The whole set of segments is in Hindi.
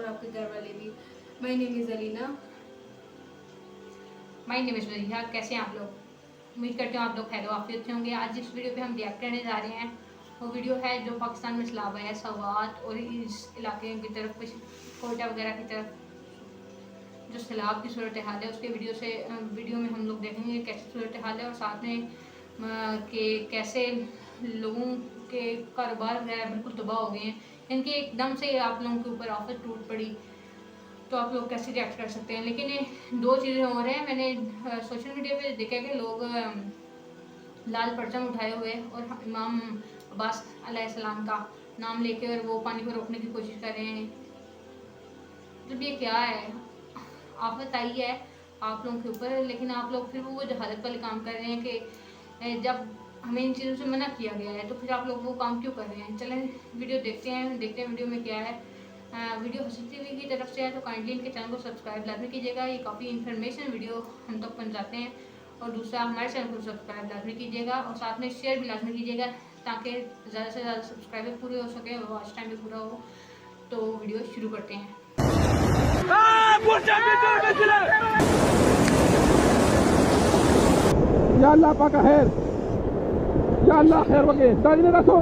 और आपके घर वाले भी। My name is Alina. My name is Wajiha. कैसे हैं आप लोग? उम्मीद करते हैं आप लोग खैर वाफियत से होंगे। आज जिस वीडियो पे हम रिएक्ट करने जा रहे हैं वो वीडियो है जो पाकिस्तान में सैलाब आया सवात और इस इलाके की तरफ कोयटा वगैरह की तरफ जो सैलाब की सूरत हाल है उसके वीडियो में हम लोग देखेंगे कैसी सूरत हाल है और साथ में कि कैसे लोगों के कारोबार वगैरह बिल्कुल तबाह हो गए हैं। इनके एकदम से आप लोगों के ऊपर आफत टूट पड़ी तो आप लोग कैसे रिएक्ट कर सकते हैं। लेकिन दो चीज़ें हो रहे हैं। मैंने सोशल मीडिया पे देखा कि लोग लाल परचम उठाए हुए और इमाम अब्बास अलैहिस्सलाम का नाम लेकर वो पानी को रोकने की कोशिश कर रहे हैं। जब ये क्या है, आफत आई है आप लोगों के ऊपर, लेकिन आप लोग फिर वो जहालत वाले काम कर रहे हैं कि जब हमें इन चीज़ों से मना किया गया है तो फिर आप लोग वो काम क्यों कर रहे हैं। चलें वीडियो देखते हैं वीडियो में क्या है। वीडियो हसन टीवी की तरफ से है तो काइंडली इनके चैनल को सब्सक्राइब लाजमी कीजिएगा। ये काफ़ी इन्फॉर्मेशन वीडियो हम तक पहुँचाते हैं। और दूसरा हमारे चैनल को सब्सक्राइब लाजमी कीजिएगा और साथ में शेयर भी लाजमी कीजिएगा ताकि ज़्यादा से ज़्यादा सब्सक्राइबर पूरे हो सके और वॉच टाइम भी पूरा हो। तो वीडियो शुरू करते हैं। या अल्लाह पाक खैर, या अल्लाह खैर वगे दाजने रखो।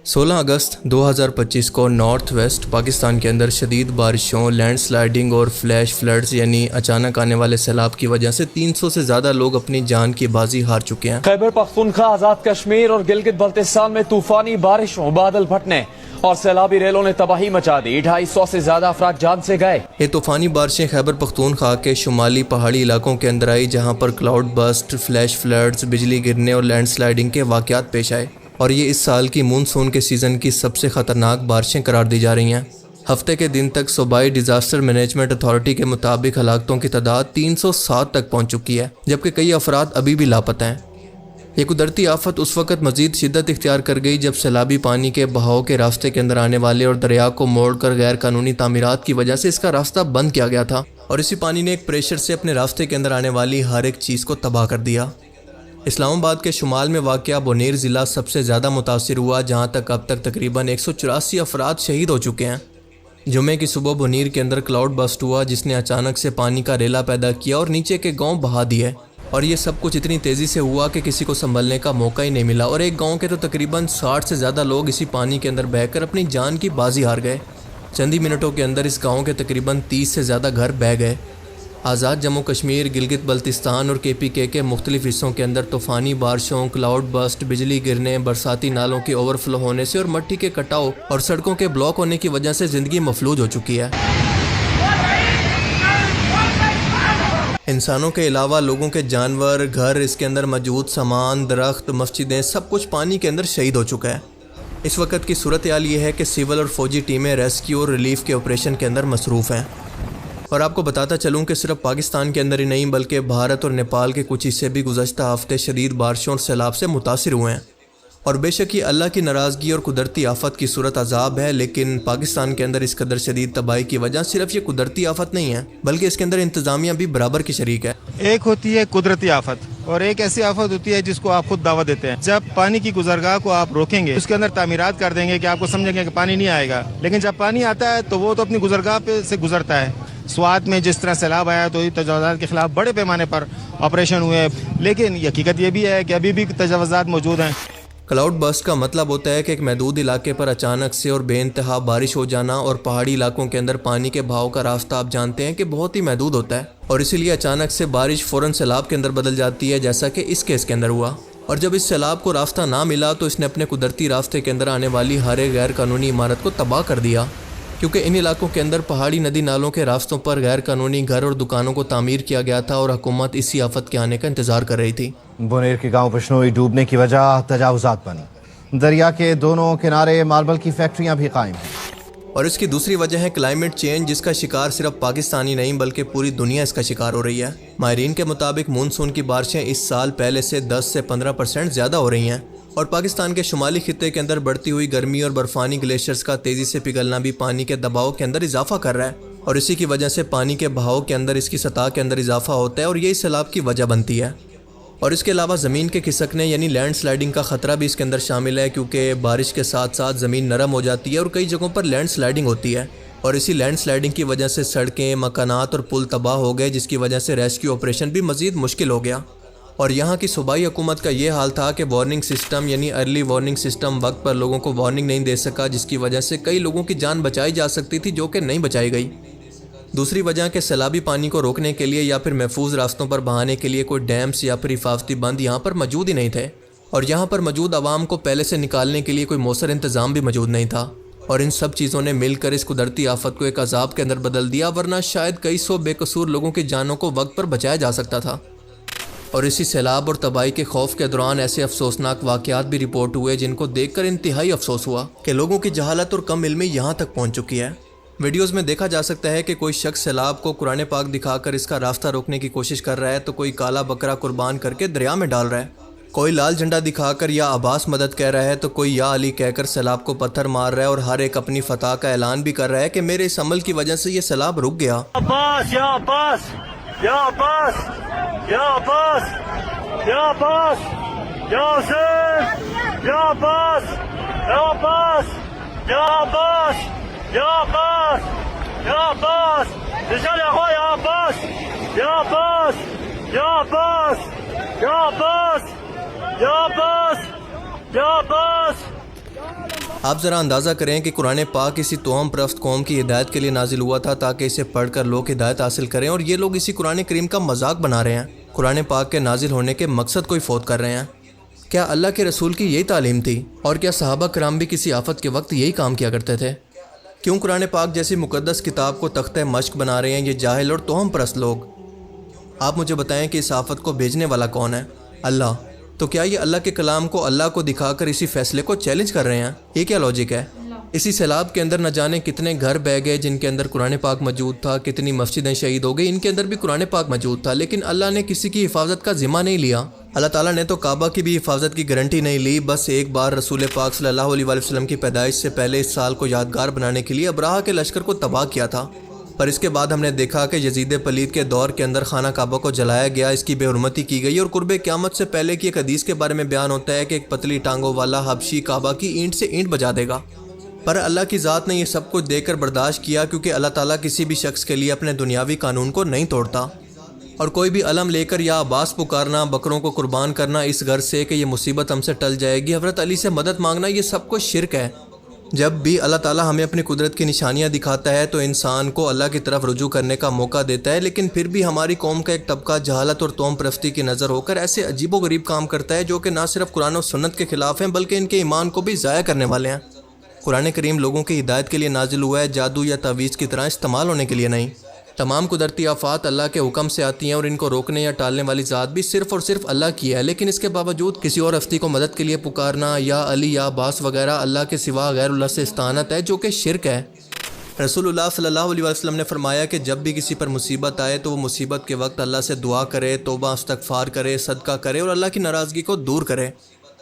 16 अगस्त 2025 को नॉर्थ वेस्ट पाकिस्तान के अंदर शदीद बारिशों, लैंडस्लाइडिंग और फ्लैश फ्लड्स यानी अचानक आने वाले सैलाब की वजह से 300 से ज़्यादा लोग अपनी जान की बाजी हार चुके हैं। खैबर पख्तूनख्वा, आज़ाद कश्मीर और गिलगित बल्तिस्तान में तूफानी बारिशों, बादल फटने और सैलाबी रेलों ने तबाही मचा दी। 250 से ज्यादा अफराद जान से गए। ये तूफानी बारिशें खैबर पख्तूनख्वा के शुमाली पहाड़ी इलाकों के अंदर आई जहाँ पर क्लाउड बस्ट, फ्लैश फ्लड्स, बिजली गिरने और लैंडस्लाइडिंग के वाक़यात पेश आए और ये इस साल की मानसून के सीज़न की सबसे ख़तरनाक बारिशें करार दी जा रही हैं। हफ्ते के दिन तक सूबाई डिज़ास्टर मैनेजमेंट अथॉरिटी के मुताबिक हलाकतों की तादाद 307 तक पहुँच चुकी है, जबकि कई अफराद अभी भी लापता हैं। ये कुदरती आफत उस वक्त मज़ीद शिद्दत इख्तियार कर गई जब सैलाबी पानी के बहाव के रास्ते के अंदर आने वाले और दरिया को मोड़कर गैर कानूनी तामीरात की वजह से इसका रास्ता बंद किया गया था और इसी पानी ने एक प्रेशर से अपने रास्ते के अंदर आने वाली हर एक चीज़ को तबाह कर दिया। इस्लामाबाद के शुमाल में वाक़या बोनेर ज़िला सबसे ज़्यादा मुतासिर हुआ, जहाँ तक अब तक तकरीबन 184 अफराद शहीद हो चुके हैं। जुमे की सुबह बोनेर के अंदर क्लाउड बस्ट हुआ जिसने अचानक से पानी का रेला पैदा किया और नीचे के गांव बहा दिए और ये सब कुछ इतनी तेज़ी से हुआ कि किसी को संभलने का मौका ही नहीं मिला और एक गांव के तो तकरीबन 60 से ज़्यादा लोग इसी पानी के अंदर बहकर अपनी जान की बाजी हार गए। चंद ही मिनटों के अंदर इस गांव के तकरीबन 30 से ज़्यादा घर बह गए। आज़ाद जम्मू कश्मीर, गिलगित बल्तिस्तान और KPK के मुख्तलिफ हिस्सों के अंदर तूफ़ानी बारिशों, क्लाउड बस्ट, बिजली गिरने, बरसाती नालों के ओवरफ्लो होने से और मिट्टी के कटाव और सड़कों के ब्लॉक होने की वजह से ज़िंदगी मफलूज हो चुकी है। इंसानों के अलावा लोगों के जानवर, घर, इसके अंदर मौजूद सामान, दरख्त, मस्जिदें, सब कुछ पानी के अंदर शहीद हो चुका है। इस वक्त की सूरत हाल ये है कि सिविल और फौजी टीमें रेस्क्यू और रिलीफ के ऑपरेशन के अंदर मसरूफ़ हैं। और आपको बताता चलूँ कि सिर्फ पाकिस्तान के अंदर ही नहीं बल्कि भारत और नेपाल के कुछ हिस्से भी गुज़श्ता हफ्ते शदीद बारिशों और सैलाब से मुतासिर हुए हैं। और बेशक ये अल्लाह की नाराज़गी और कुदरती आफत की सूरत अजाब है, लेकिन पाकिस्तान के अंदर इस कदर शदीद तबाही की वजह सिर्फ ये कुदरती आफत नहीं है बल्कि इसके अंदर इंतज़ामिया भी बराबर की शरीक है। एक होती है कुदरती आफत और एक ऐसी आफत होती है जिसको आप खुद दावा देते हैं। जब पानी की गुजरगाह को आप रोकेंगे, उसके अंदर तामीरात कर देंगे कि आपको समझेंगे कि पानी नहीं आएगा, लेकिन जब पानी आता है तो वो तो अपनी गुजरगाह पे से गुजरता है। स्वात में जिस तरह सैलाब आया तो तजावज़ात के खिलाफ बड़े पैमाने पर ऑपरेशन हुए, लेकिन हकीकत ये भी है कि अभी भी तजावज़ात मौजूद हैं। क्लाउड बस्ट का मतलब होता है कि एक महदूद इलाके पर अचानक से और बेइंतहा बारिश हो जाना और पहाड़ी इलाकों के अंदर पानी के बहाव का रास्ता आप जानते हैं कि बहुत ही महदूद होता है और इसीलिए अचानक से बारिश फ़ौरन सैलाब के अंदर बदल जाती है, जैसा कि इस केस के अंदर हुआ। और जब इस सैलाब को रास्ता ना मिला तो इसने अपने कुदरती रास्ते के अंदर आने वाली हर एक गैर कानूनी इमारत को तबाह कर दिया, क्योंकि इन इलाकों के अंदर पहाड़ी नदी नालों के रास्तों पर गैर कानूनी घर और दुकानों को तामीर किया गया था और हुकूमत इसी आफत के आने का इंतजार कर रही थी। बोनेर के गांव पशनोई डूबने की वजह तजावुजात बनी। दरिया के दोनों किनारे मार्बल की फैक्ट्रियां भी कायम हैं। और इसकी दूसरी वजह है क्लाइमेट चेंज, जिसका शिकार सिर्फ पाकिस्तान ही नहीं बल्कि पूरी दुनिया इसका शिकार हो रही है। माहिरीन के मुताबिक मानसून की बारिशें इस साल पहले से 10 से 15% ज़्यादा हो रही हैं और पाकिस्तान के शुमाली खित्ते के अंदर बढ़ती हुई गर्मी और बर्फानी ग्लेशियर्स का तेज़ी से पिघलना भी पानी के दबाव के अंदर इजाफा कर रहा है और इसी की वजह से पानी के बहाव के अंदर इसकी सतह के अंदर इजाफा होता है और यही सैलाब की वजह बनती है। और इसके अलावा ज़मीन के खिसकने यानी लैंड स्लाइडिंग का ख़तरा भी इसके अंदर शामिल है, क्योंकि बारिश के साथ साथ ज़मीन नरम हो जाती है और कई जगहों पर लैंड स्लाइडिंग होती है और इसी लैंडस्लाइडिंग की वजह से सड़कें, मकानात और पुल तबाह हो गए, जिसकी वजह से रेस्क्यू ऑपरेशन भी मज़ीद मुश्किल हो गया। और यहाँ की सूबाई हुकूमत का ये हाल था कि वार्निंग सिस्टम यानी अर्ली वार्निंग सिस्टम वक्त पर लोगों को वार्निंग नहीं दे सका, जिसकी वजह से कई लोगों की जान बचाई जा सकती थी जो कि नहीं बचाई गई। दूसरी वजह कि सैलाबी पानी को रोकने के लिए या फिर महफूज रास्तों पर बहाने के लिए कोई डैम्स या फिर हिफाजती बंद यहाँ पर मौजूद ही नहीं थे, और यहाँ पर मौजूद आवाम को पहले से निकालने के लिए कोई मौसर इंतज़ाम भी मौजूद नहीं था। और इन सब चीज़ों ने मिलकर इस कुदरती आफत को एक अजाब के अंदर बदल दिया, वरना शायद कई सौ बेकसूर लोगों की जानों को वक्त पर बचाया जा सकता था। और इसी सैलाब और तबाही के खौफ के दौरान ऐसे अफसोसनाक वाक़यात भी रिपोर्ट हुए जिनको देखकर इंतहाई अफसोस हुआ कि लोगों की जहालत और कम इल्मी यहाँ तक पहुँच चुकी है। वीडियोज़ में देखा जा सकता है कि कोई शख्स सैलाब को कुरान पाक दिखाकर इसका रास्ता रोकने की कोशिश कर रहा है, तो कोई काला बकरा कुर्बान करके दरिया में डाल रहा है, कोई लाल झंडा दिखाकर या अब्बास मदद कह रहा है, तो कोई या अली कहकर सैलाब को पत्थर मार रहा है, और हर एक अपनी फतह का ऐलान भी कर रहा है कि मेरे इस अमल की वजह से ये सैलाब रुक गया। अब्बास, या अब्बास, या अब्बास, या अब्बास, या अब्बास, या हुसैन, या अब्बास, या अब्बास, या अब्बास, या अब्बास, या अब्बास, रिजाल या अब्बास, या अब्बास, या अब्बास, या अब्बास, या अब्बास, या अब्बास। आप ज़रा अंदाज़ा करें कि कुरान पाक किसी तोहम परस्त कौम की हिदायत के लिए नाजिल हुआ था ताकि इसे पढ़कर लोग हिदायत हासिल करें, और ये लोग इसी कुरान करीम का मजाक बना रहे हैं। कुरान पाक के नाजिल होने के मकसद को ही फोत कर रहे हैं। क्या अल्लाह के रसूल की यही तालीम थी? और क्या सहाबा कराम भी किसी आफत के वक्त यही काम किया करते थे? क्यों कुरान पाक जैसी मुकद्दस किताब को तख्ते मश्क बना रहे हैं ये जाहिल और तोहम परस्त लोग? आप मुझे बताएं कि इस आफत को भेजने वाला कौन है? अल्लाह। तो क्या ये अल्लाह के कलाम को अल्लाह को दिखाकर इसी फैसले को चैलेंज कर रहे हैं? ये क्या लॉजिक है? इसी सैलाब के अंदर न जाने कितने घर बह गए जिनके अंदर कुरान पाक मौजूद था, कितनी मस्जिदें शहीद हो गई, इनके अंदर भी कुरान पाक मौजूद था, लेकिन अल्लाह ने किसी की हिफाजत का जिम्मा नहीं लिया। अल्लाह ताला ने तो काबा की भी हिफाजत की गारंटी नहीं ली। बस एक बार रसूल पाक सल्लल्लाहु अलैहि वसल्लम की पैदाइश से पहले इस साल को यादगार बनाने के लिए अब्राहा के लश्कर को तबाह किया था, पर इसके बाद हमने देखा कि यजीद पलीद के दौर के अंदर खाना काबा को जलाया गया, इसकी बेहुरमती की गई, और कुर्बे क़यामत से पहले की एक हदीस के बारे में बयान होता है कि एक पतली टांगों वाला हबशी काबा की ईंट से ईंट बजा देगा। पर अल्लाह की ज़ात ने यह सब कुछ देखकर बर्दाश्त किया, क्योंकि अल्लाह ताला किसी भी शख्स के लिए अपने दुनियावी कानून को नहीं तोड़ता। और कोई भी अलम लेकर या अब्बास पुकारना, बकरों को कुर्बान करना इस घर से कि ये मुसीबत हमसे टल जाएगी, हज़रत अली से मदद मांगना, ये सब कुछ शिरक है। जब भी अल्लाह ताला हमें अपनी कुदरत की निशानियां दिखाता है तो इंसान को अल्लाह की तरफ रुजू करने का मौका देता है, लेकिन फिर भी हमारी कौम का एक तबका जहालत और तोम परस्ती की नज़र होकर ऐसे अजीबो गरीब काम करता है जो कि ना सिर्फ कुरान और सुन्नत के खिलाफ हैं बल्कि इनके ईमान को भी ज़ाया करने वाले हैं। कुरान करीम लोगों की हिदायत के लिए नाजिल हुआ है, जादू या तावीज़ की तरह इस्तेमाल होने के लिए नहीं। तमाम कुदरती आफात अल्लाह के हुक्म से आती हैं और इनको रोकने या टालने वाली ज़ात भी सिर्फ़ और सिर्फ अल्लाह की है, लेकिन इसके बावजूद किसी और हस्ती को मदद के लिए पुकारना या अली या अब्बास वगैरह अल्लाह के सिवा गैरुल्लाह से इस्तानत है, जो कि शिरक है। रसूलुल्लाह सल्लल्लाहु अलैहि वसल्लम ने फरमाया कि जब भी किसी पर मुसीबत आए तो वो मुसीबत के वक्त अल्लाह से दुआ करे, तौबा इस्तग़फ़ार करे, सदका करे और अल्लाह की नाराज़गी को दूर करे।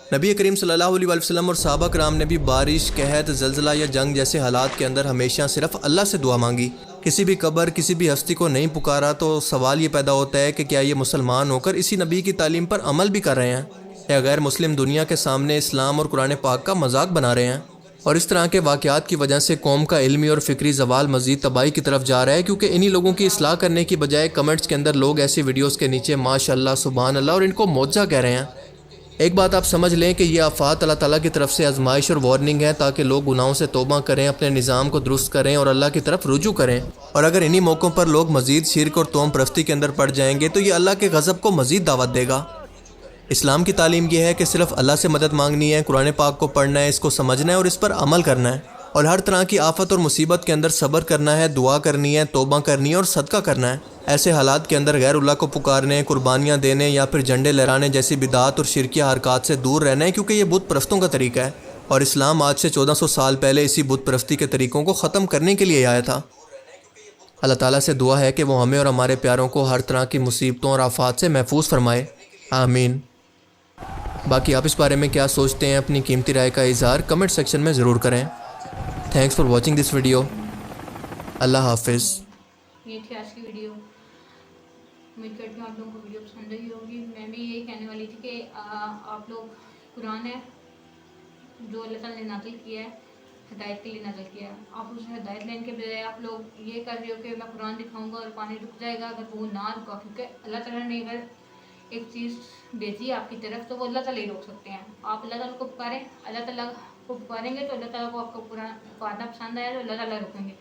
नबी करीम सल्लल्लाहु अलैहि वसल्लम और सहाबा कराम ने भी बारिश, कहत, ज़ल्ज़ला या जंग जैसे हालात के अंदर हमेशा सिर्फ अल्लाह से दुआ मांगी, किसी भी कब्र, किसी भी हस्ती को नहीं पुकारा। तो सवाल ये पैदा होता है कि क्या ये मुसलमान होकर इसी नबी की तालीम पर अमल भी कर रहे हैं या गैर मुस्लिम दुनिया के सामने इस्लाम और कुरान पाक का मजाक बना रहे हैं? और इस तरह के वाक़यात की वजह से कौम का इल्मी और फ़िक्री ज़वाल मज़ीद तबाही की तरफ जा रहा है, क्योंकि इन्हीं लोगों की इस्लाह करने की बजाय कमेंट्स के अंदर लोग ऐसी वीडियोज़ के नीचे माशाअल्लाह, सुभान अल्लाह और इनको मौजज़ा कह रहे हैं। एक बात आप समझ लें कि ये आफात अल्लाह ताला की तरफ से आजमाइश और वार्निंग है, ताकि लोग गुनाहों से तौबा करें, अपने निज़ाम को दुरुस्त करें और अल्लाह की तरफ रुजू करें। और अगर इन्हीं मौक़ों पर लोग मज़ीद शिरक और तौम परस्ती के अंदर पड़ जाएंगे तो ये अल्लाह के गज़ब को मज़ीद दावत देगा। इस्लाम की तालीम यह है कि सिर्फ अल्लाह से मदद मांगनी है, कुरान पाक को पढ़ना है, इसको समझना है और इस पर अमल करना है, और हर तरह की आफत और मुसीबत के अंदर सब्र करना है, दुआ करनी है, तौबा करनी है और सदका करना है। ऐसे हालात के अंदर गैरुल्लाह को पुकारने, कुर्बानियाँ देने या फिर झंडे लहराने जैसी बिदात और शिरकिया हरकत से दूर रहना है, क्योंकि ये बुत परस्तों का तरीका है और इस्लाम आज से 1400 साल पहले इसी बुत परस्ती के तरीक़ों को ख़त्म करने के लिए आया था। अल्लाह ताला से दुआ है कि वो हमें और हमारे प्यारों को हर तरह की मुसीबतों और आफात से महफूज फरमाए, आमीन। बाकी आप इस बारे में क्या सोचते हैं, अपनी कीमती राय का इज़हार कमेंट सेक्शन में ज़रूर करें। Thanks for watching this video. अल्लाह हाफिज़। ये थी आज की वीडियो। उम्मीद करती हूँ आप लोगों को वीडियो पसंद आई होगी। मैं भी यही कहने वाली थी कि आप लोग कुरान है जो अल्लाह ताला ने नाज़िल किया है हिदायत के लिए नाज़िल किया। आप उस हिदायत लेने के बजाय आप लोग ये कर रहे हो कि मैं कुरान दिखाऊंगा और पानी रुक जाएगा। अगर वो ना रुका, क्योंकि अल्लाह ताला ने अगर एक चीज़ भेजी आपकी तरफ तो वो अल्लाह ताला ही रोक सकते हैं। आप अल्लाह ताला को पुकारें, अल्लाह ताला को पुकारेंगे तो अल्लाह ताला को आपका पुकारना पसंद आया तो अल्लाह ताला रोकेंगे।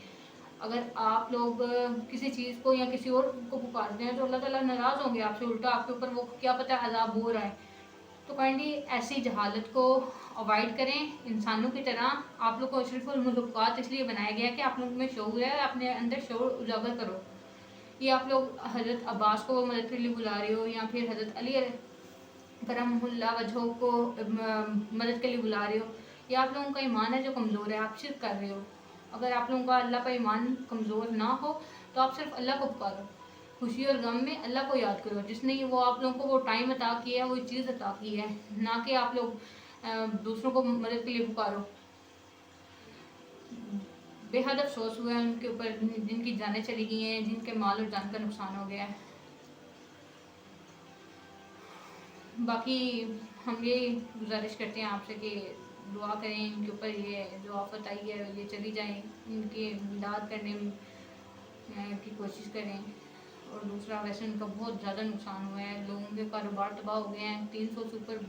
अगर आप लोग किसी चीज़ को या किसी और को पुकारते हैं तो अल्लाह ताला नाराज़ होंगे आपसे, उल्टा आपके ऊपर वो क्या पता अज़ाब हो रहा है। तो काइंडली ऐसी जहालत को अवॉइड करें। इंसानों की तरह आप लोग को अशरफुल मखलूक़ात इसलिए बनाया गया कि आप लोग में शऊर है, अपने अंदर शऊर उजागर करो। ये आप लोग हज़रत अब्बास को मदद के लिए बुला रहे हो या फिर हज़रत अली करमुल्लाह वजहो को मदद के लिए बुला रहे हो, या आप लोगों का ईमान है जो कमज़ोर है, आप शिर्क कर रहे हो। अगर आप लोगों का अल्लाह का ईमान कमज़ोर ना हो तो आप सिर्फ अल्लाह को पुकारो, खुशी और गम में अल्लाह को याद करो, जिसने वो आप लोगों को वो टाइम अता किया है, वो चीज़ अता की है, ना कि आप लोग दूसरों को मदद के लिए पुकारो। बेहद अफसोस हुआ है उनके ऊपर जिनकी जानें चली गई हैं, जिनके माल और जान का नुकसान हो गया है। बाकी हम ये गुजारिश करते हैं आपसे कि दुआ करें इनके ऊपर, ये जो आफत आई है ये चली जाए, इनकी इमदाद करने की कोशिश करें। और दूसरा वैसे उनका बहुत ज़्यादा नुकसान हुआ है, लोगों के कारोबार तबाह हो गए हैं, 300 से ऊपर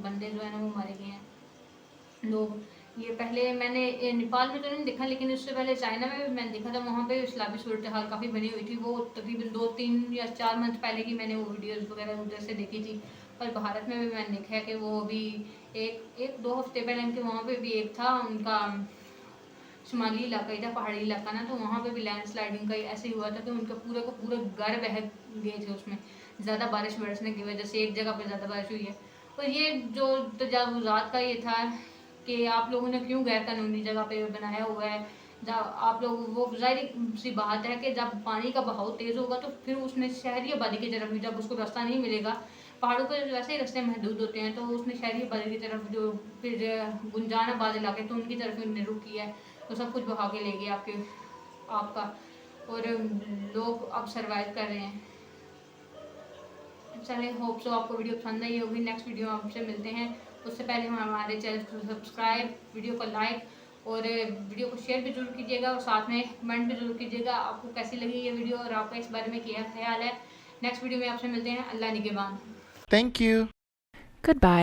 बंदे जो है ना वो मारे गए हैं लोग। ये पहले मैंने नेपाल में तो नहीं देखा, लेकिन उससे पहले चाइना में भी मैंने देखा था, वहाँ पे इस्लामी सूरत हाल काफ़ी बनी हुई थी। वो तकरीबन 2-3 या 4 मंथ पहले की मैंने वो वीडियोज़ वगैरह उधर से देखी थी। पर भारत में भी मैंने देखा है कि वो अभी 1-2 हफ्ते पहले उनके वहाँ पे भी एक था, उनका शुमाली इलाका ही था, पहाड़ी इलाका ना, तो वहाँ पे भी लैंड स्लाइडिंग का ऐसे ही हुआ था कि उनके पूरे को पूरे घर बह गए थे उसमें, ज़्यादा बारिश बरसने की वजह से एक जगह पे ज़्यादा बारिश हुई है। और ये जो तजावुज़ात का ये था कि आप लोगों ने क्यों गैर कानूनी जगह पे बनाया हुआ है, जब आप लोग, वो ज़ाहिर सी बात है कि जब पानी का बहाव तेज़ होगा तो फिर उसने शहरी आबादी की तरफ भी जब उसको रास्ता नहीं मिलेगा, पहाड़ों पर वैसे ही रास्ते महदूद होते हैं, तो उसने शहरी आबादी की तरफ जो फिर गुंजान आबाद इलाके तो उनकी तरफ उन्होंने रुख किया है, तो सब कुछ बहा के ले गया आपका, और लोग अब सर्वाइव कर रहे हैं। चले, होप सो आपको वीडियो पसंद आई होगी। नेक्स्ट वीडियो आपसे मिलते हैं, उससे पहले हम हमारे चैनल को सब्सक्राइब, वीडियो को लाइक और वीडियो को शेयर भी जरूर कीजिएगा, और साथ में कमेंट भी जरूर कीजिएगा आपको कैसी लगी ये वीडियो और आपका इस बारे में क्या ख्याल है। नेक्स्ट वीडियो में आपसे मिलते हैं। अल्लाह निगहबान। Thank you. Goodbye.